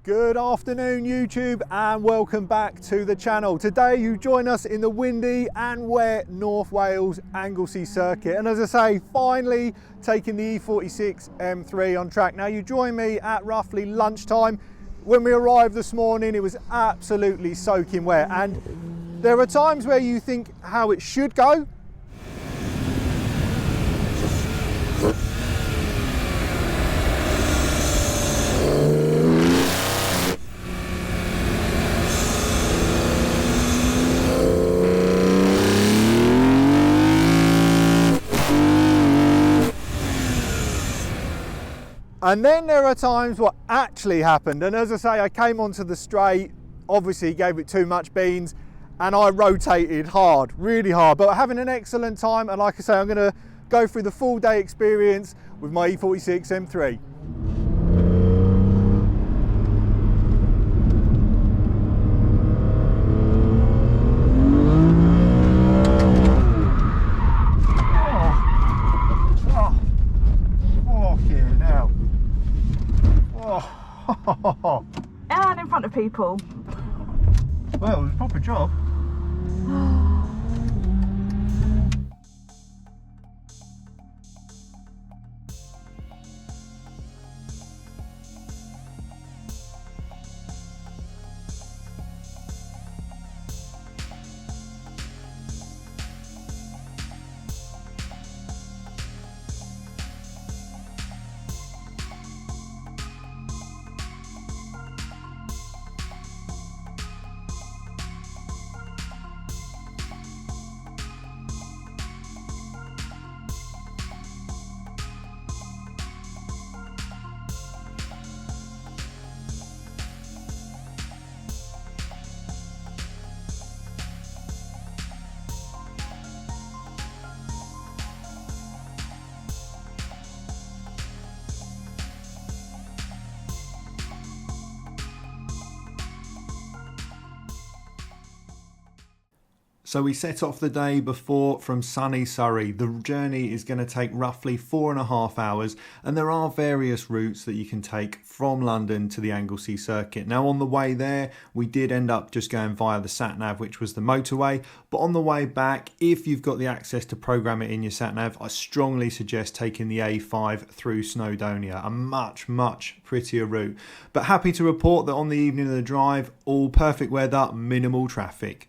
Good afternoon YouTube and welcome back to the channel. Today you join us in the windy and wet North Wales Anglesey circuit, and as I say, finally taking the e46 M3 on track. Now you join me at roughly lunchtime. When we arrived this morning it was absolutely soaking wet, and there are times where you think how it should go. And then there are times what actually happened, and as I say, I came onto the straight, obviously gave it too much beans, and I rotated hard, really hard, but having an excellent time. And like I say, I'm going to go through the full day experience with my e46 M3. And in front of people. Well, it was a proper job. So we set off the day before from sunny Surrey. The journey is going to take roughly 4.5 hours, and there are various routes that you can take from London to the Anglesey circuit. Now on the way there, we did end up just going via the sat-nav, which was the motorway. But on the way back, if you've got the access to program it in your sat-nav, I strongly suggest taking the A5 through Snowdonia, a much prettier route. But happy to report that on the evening of the drive, all perfect weather, minimal traffic.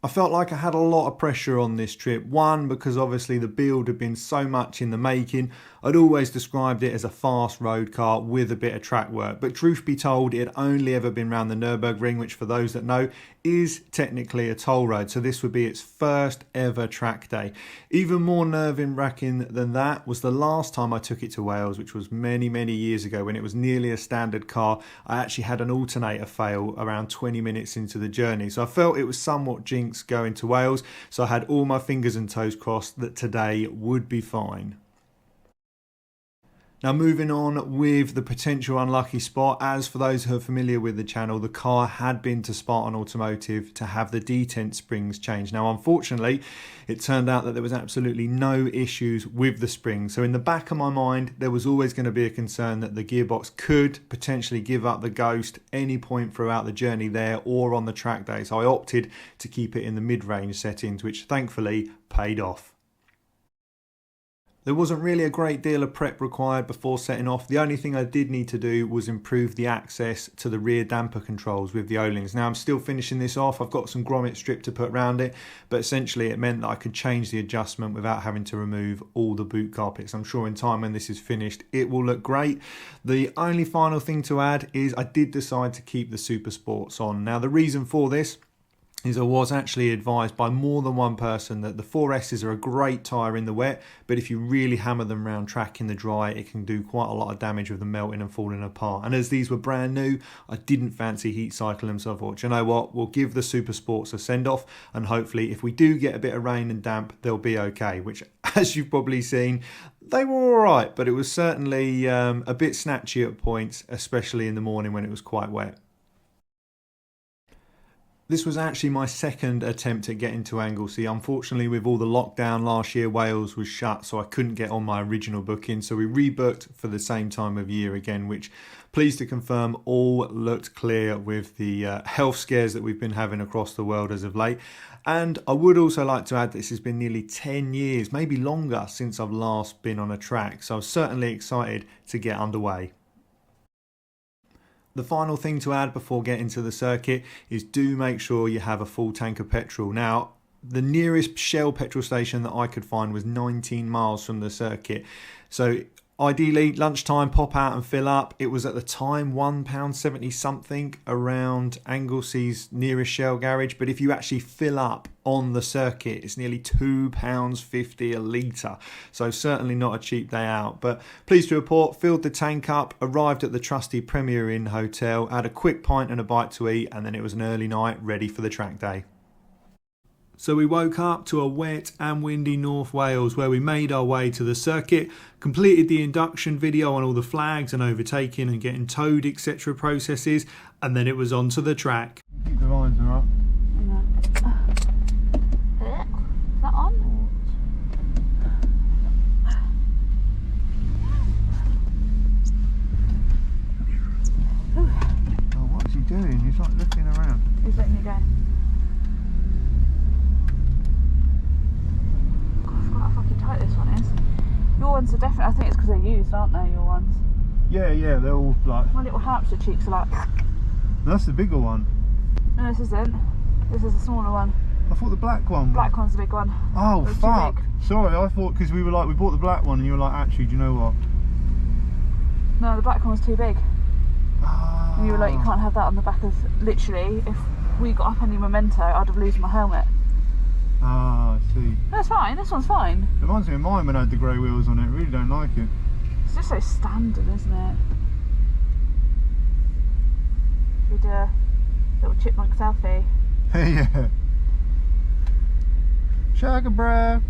I felt like I had a lot of pressure on this trip. One, because obviously the build had been so much in the making. I'd always described it as a fast road car with a bit of track work. But truth be told, it had only ever been around the Nürburgring, which for those that know, is technically a toll road. So this would be its first ever track day. Even more nerve-wracking than that was the last time I took it to Wales, which was many years ago, when it was nearly a standard car. I actually had an alternator fail around 20 minutes into the journey. So I felt it was somewhat jinxed going to Wales, so I had all my fingers and toes crossed that today would be fine. Now moving on with the potential unlucky spot, as for those who are familiar with the channel, the car had been to Spartan Automotive to have the detent springs changed. Now unfortunately, it turned out that there was absolutely no issues with the springs. So in the back of my mind, there was always going to be a concern that the gearbox could potentially give up the ghost any point throughout the journey there or on the track day. So I opted to keep it in the mid-range settings, which thankfully paid off. There wasn't really a great deal of prep required before setting off. The only thing I did need to do was improve the access to the rear damper controls with the O-rings. Now I'm still finishing this off. I've got some grommet strip to put around it, but essentially it meant that I could change the adjustment without having to remove all the boot carpets. I'm sure in time when this is finished, it will look great. The only final thing to add is I did decide to keep the Super Sports on. Now the reason for this is I was actually advised by more than one person that the 4Ss are a great tyre in the wet, but if you really hammer them around track in the dry, it can do quite a lot of damage with them melting and falling apart. And as these were brand new, I didn't fancy heat cycling them, so I thought, you know what, we'll give the Super Sports a send off, and hopefully if we do get a bit of rain and damp, they'll be okay, which as you've probably seen, they were all right, but it was certainly a bit snatchy at points, especially in the morning when it was quite wet. This was actually my second attempt at getting to Anglesey. Unfortunately, with all the lockdown last year, Wales was shut, so I couldn't get on my original booking. So we rebooked for the same time of year again, which, pleased to confirm, all looked clear with the health scares that we've been having across the world as of late. And I would also like to add this has been nearly 10 years, maybe longer, since I've last been on a track. So I was certainly excited to get underway. The final thing to add before getting to the circuit is do make sure you have a full tank of petrol. Now, the nearest Shell petrol station that I could find was 19 miles from the circuit. So ideally, lunchtime, pop out and fill up. It was at the time £1.70 something around Anglesey's nearest Shell garage. But if you actually fill up on the circuit, it's nearly £2.50 a litre. So certainly not a cheap day out. But pleased to report, filled the tank up, arrived at the trusty Premier Inn hotel, had a quick pint and a bite to eat, and then it was an early night ready for the track day. So we woke up to a wet and windy North Wales where we made our way to the circuit, completed the induction video on all the flags and overtaking and getting towed, etc. processes, and then it was on to the track. Keep the lines up. Is that on? Oh, what's he doing? He's like looking around. He's letting you go. Tight this one is. Your ones are definitely, I think it's because they're used, aren't they, your ones? Yeah, they're all like... My little hamster cheeks are like... That's the bigger one. No, this isn't. This is a smaller one. I thought the black one... Black one's the big one. Oh, fuck. Sorry, I thought because we bought the black one and you were like, actually, do you know what? No, the black one was too big. Oh. And you were like, you can't have that on the back of... Literally, if we got up any memento, I'd have lost my helmet. Ah, I see. That's fine, this one's fine. It reminds me of mine when I had the grey wheels on it. I really don't like it. It's just so standard, isn't it? Should we do a little chipmunk selfie? Yeah. Shaka bro.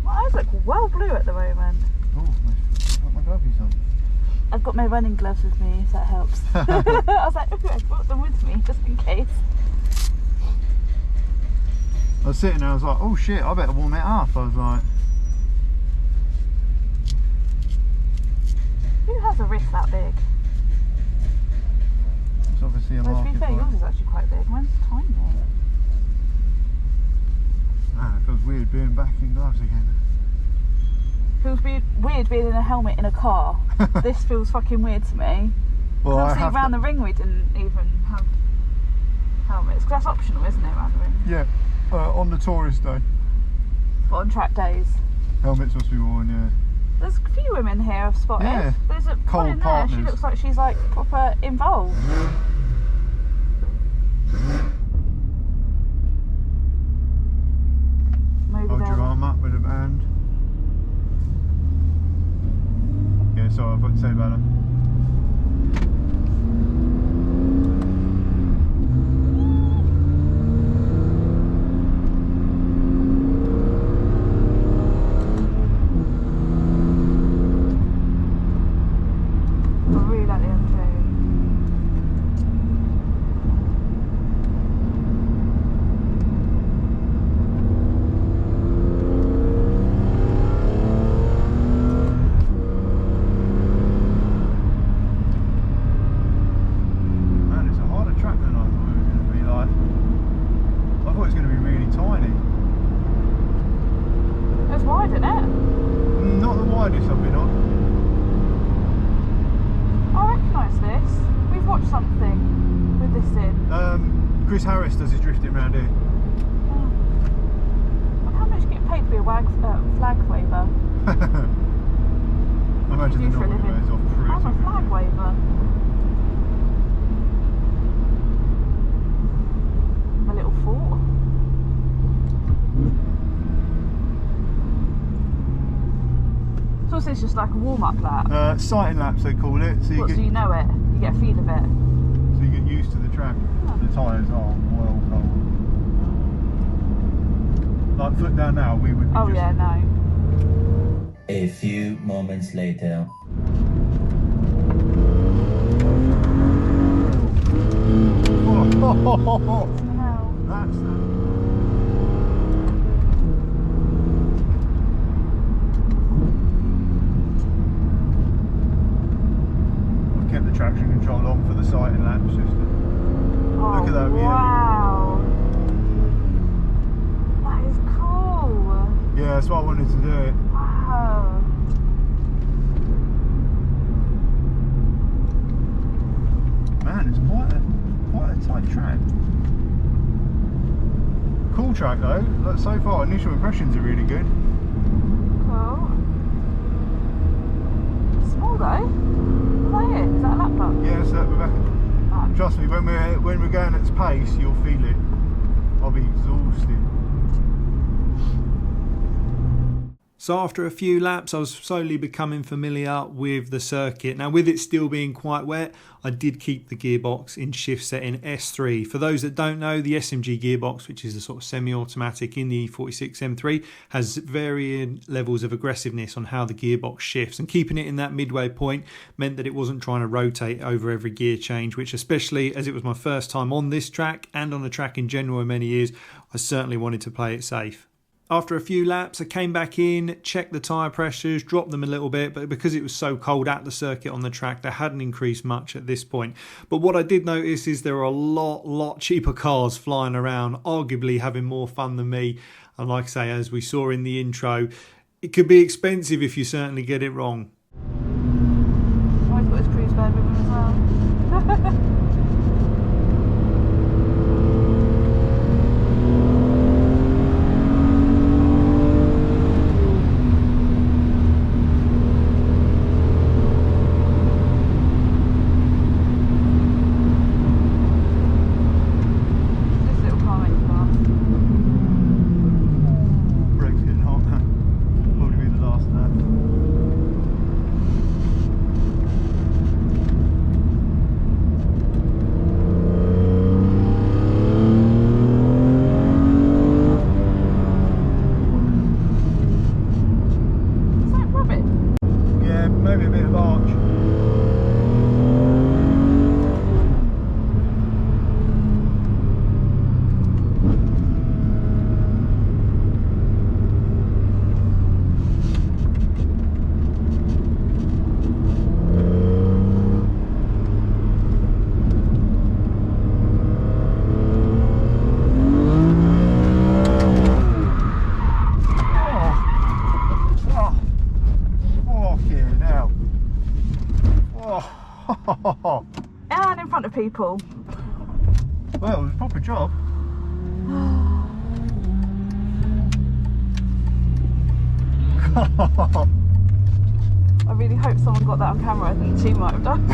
My eyes look well blue at the moment. Oh, I've got my glovies on. I've got my running gloves with me, so that helps. I was like, ooh, I brought them with me, just in case. I was sitting there, I was like, oh shit, I better warm it up. I was like... Who has a wrist that big? It's obviously a Well, to market be fair, for it. yours is actually quite big. Mine's tiny. Man, it feels weird being back in gloves again. Feels weird being in a helmet in a car. This feels fucking weird to me. Well, obviously around the ring we didn't even have helmets. Because that's optional, isn't it, around the ring? Yeah, on the tourist day. But on track days. Helmets must be worn, yeah. There's a few women here I've spotted. Yeah. There's a Cold one in there, partners. she looks like she's like proper involved. Maybe Hold your they're... arm up with a band. Yeah, sorry, I've got to say about it. I really like the M2. Man, it's a harder track than I thought it was going to be like. I thought it was going to be really tiny. It's wide, isn't it? Not the widest I've been on. I recognise this. We've watched something with this in. Chris Harris does his drifting around here. How much getting paid to be a flag waver? I imagine Do the for a normal living? goes off pretty I'm a quickly. flag waver. My little fort. So this is just like a warm-up lap. Sighting laps they call it, so you What, get so you know it? You get a feel of it? so you get used to the track. Oh. The tyres are well cold. Like foot down now, we would be Oh just yeah, no. A few moments later. Hell. That's I've kept the traction control on for the sighting lamp system. Oh, Look at that view. wow. That is cool. Yeah, that's why I wanted to do it. Wow. Man, it's quite a tight track. Cool track though. Look, so far initial impressions are really good. Cool. Small though. Is that it? Is that a lap bar? Yeah, so we're back. Oh. Trust me, when we're going at its pace, you'll feel it. I'll be exhausted. So after a few laps, I was slowly becoming familiar with the circuit. Now, with it still being quite wet, I did keep the gearbox in shift setting S3. For those that don't know, the SMG gearbox, which is a sort of semi-automatic in the E46 M3, has varying levels of aggressiveness on how the gearbox shifts. And keeping it in that midway point meant that it wasn't trying to rotate over every gear change, which, especially as it was my first time on this track and on a track in general in many years, I certainly wanted to play it safe. After a few laps, I came back in, checked the tyre pressures, dropped them a little bit, but because it was so cold at the circuit on the track, they hadn't increased much at this point. But what I did notice is there are a lot cheaper cars flying around, arguably having more fun than me. And like I say, as we saw in the intro, it could be expensive if you certainly get it wrong. Oh, he's got his cruise bag with him as well. Brakes getting hot. Probably be the last lap. Is that rabbit? Yeah, maybe a bit of arch. And in front of people. Well, it was a proper job. I really hope someone got that on camera. I think she might have done.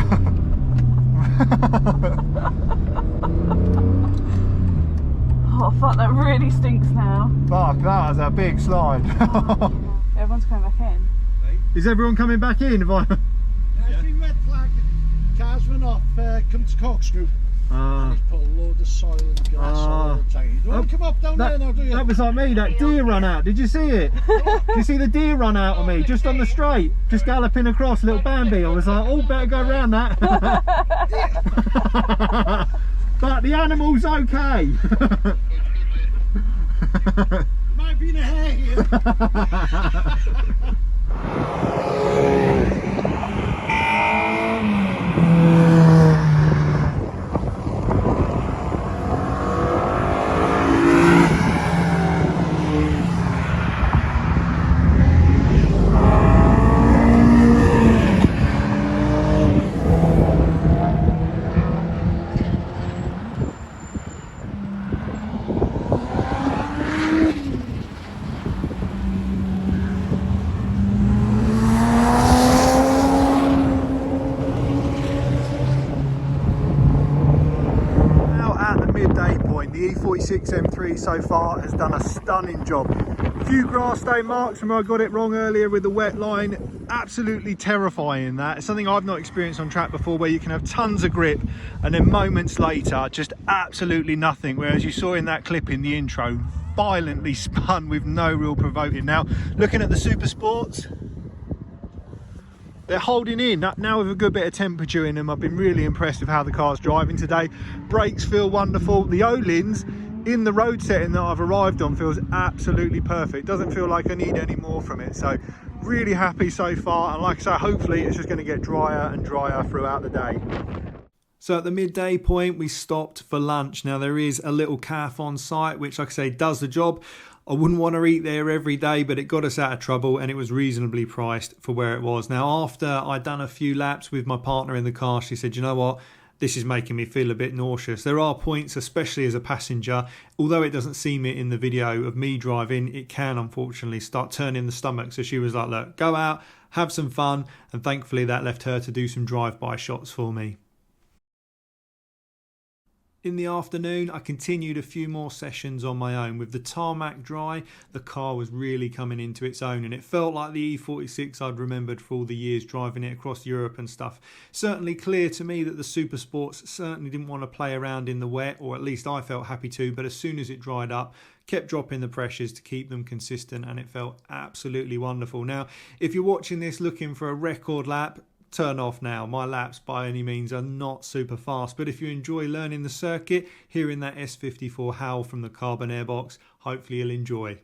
Oh fuck, that really stinks now. Fuck, that was a big slide. Everyone's coming back in. Is everyone coming back in? Every red flag, cars went off, come to Corkscrew. And he's put a load of soil and grass all the time. You don't want to come up down there now, do you? That was like me, that deer run out. Did you see it? Did you see the deer run out on me, just on the straight? Just galloping across, little Bambi. I was like, oh, better go around that. But the animal's okay. Might be in a hair here. The E46 M3 so far has done a stunning job. A few grass stain marks from where I got it wrong earlier with the wet line. Absolutely terrifying that. It's something I've not experienced on track before, where you can have tons of grip and then moments later just absolutely nothing, whereas you saw in that clip in the intro, violently spun with no real provoking. Now looking at the Super Sports, they're holding in now with a good bit of temperature in them. I've been really impressed with how the car's driving today. Brakes feel wonderful. The Öhlins in the road setting that I've arrived on feels absolutely perfect. Doesn't feel like I need any more from it. So really happy so far, and like I say, hopefully it's just going to get drier and drier throughout the day. So at the midday point, we stopped for lunch. Now there is a little cafe on site, which, like I say, does the job. I wouldn't want to eat there every day, but it got us out of trouble and it was reasonably priced for where it was. Now, after I'd done a few laps with my partner in the car, she said, you know what? This is making me feel a bit nauseous. There are points, especially as a passenger, although it doesn't seem it in the video of me driving, it can unfortunately start turning the stomach. So she was like, look, go out, have some fun. And thankfully that left her to do some drive-by shots for me. In the afternoon, I continued a few more sessions on my own. With the tarmac dry, the car was really coming into its own, and it felt like the E46 I'd remembered for all the years driving it across Europe and stuff. Certainly clear to me that the Super Sports certainly didn't want to play around in the wet, or at least I felt happy to, but as soon as it dried up, kept dropping the pressures to keep them consistent, and it felt absolutely wonderful. Now, if you're watching this looking for a record lap, turn off now. My laps by any means are not super fast, but if you enjoy learning the circuit, hearing that S54 howl from the Carbon Airbox, hopefully you'll enjoy.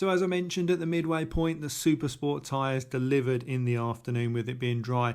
So as I mentioned at the midway point, the Super Sport tyres delivered in the afternoon with it being dry.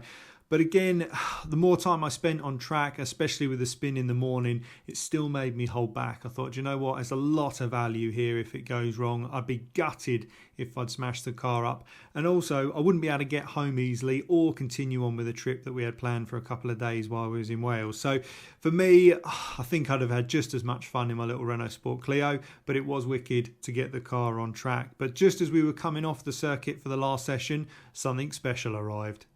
But again, the more time I spent on track, especially with the spin in the morning, it still made me hold back. I thought, you know what, there's a lot of value here if it goes wrong. I'd be gutted if I'd smashed the car up. And also, I wouldn't be able to get home easily or continue on with a trip that we had planned for a couple of days while I was in Wales. So for me, I think I'd have had just as much fun in my little Renault Sport Clio, but it was wicked to get the car on track. But just as we were coming off the circuit for the last session, something special arrived.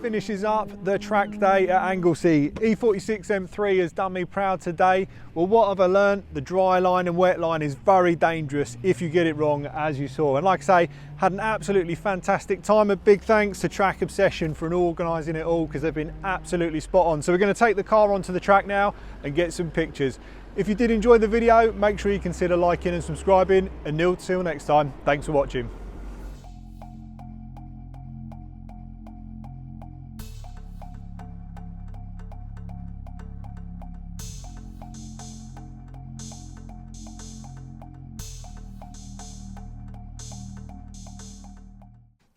Finishes up the track day at Anglesey. E46 M3 has done me proud today. Well, what have I learned? The dry line and wet line is very dangerous if you get it wrong, as you saw. And like I say, had an absolutely fantastic time. A big thanks to Track Obsession for organising it all, because they've been absolutely spot on. So we're going to take the car onto the track now and get some pictures. If you did enjoy the video, make sure you consider liking and subscribing. And until next time, thanks for watching.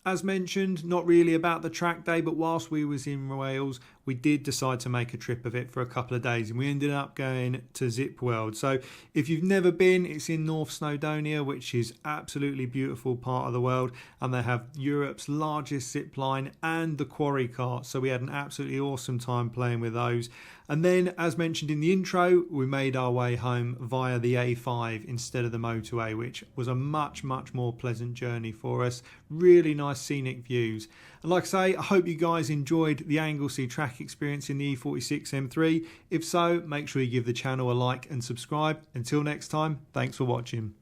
As mentioned, not really about the track day, but whilst we was in Wales, we did decide to make a trip of it for a couple of days, and we ended up going to Zip World. So if you've never been, it's in North Snowdonia, which is absolutely beautiful part of the world, and they have Europe's largest zip line and the quarry cart. So we had an absolutely awesome time playing with those. And then, as mentioned in the intro, we made our way home via the A5 instead of the motorway, which was a much more pleasant journey for us. Really nice scenic views. And like I say, I hope you guys enjoyed the Anglesey track experience in the E46 M3. If so, make sure you give the channel a like and subscribe. Until next time, thanks for watching.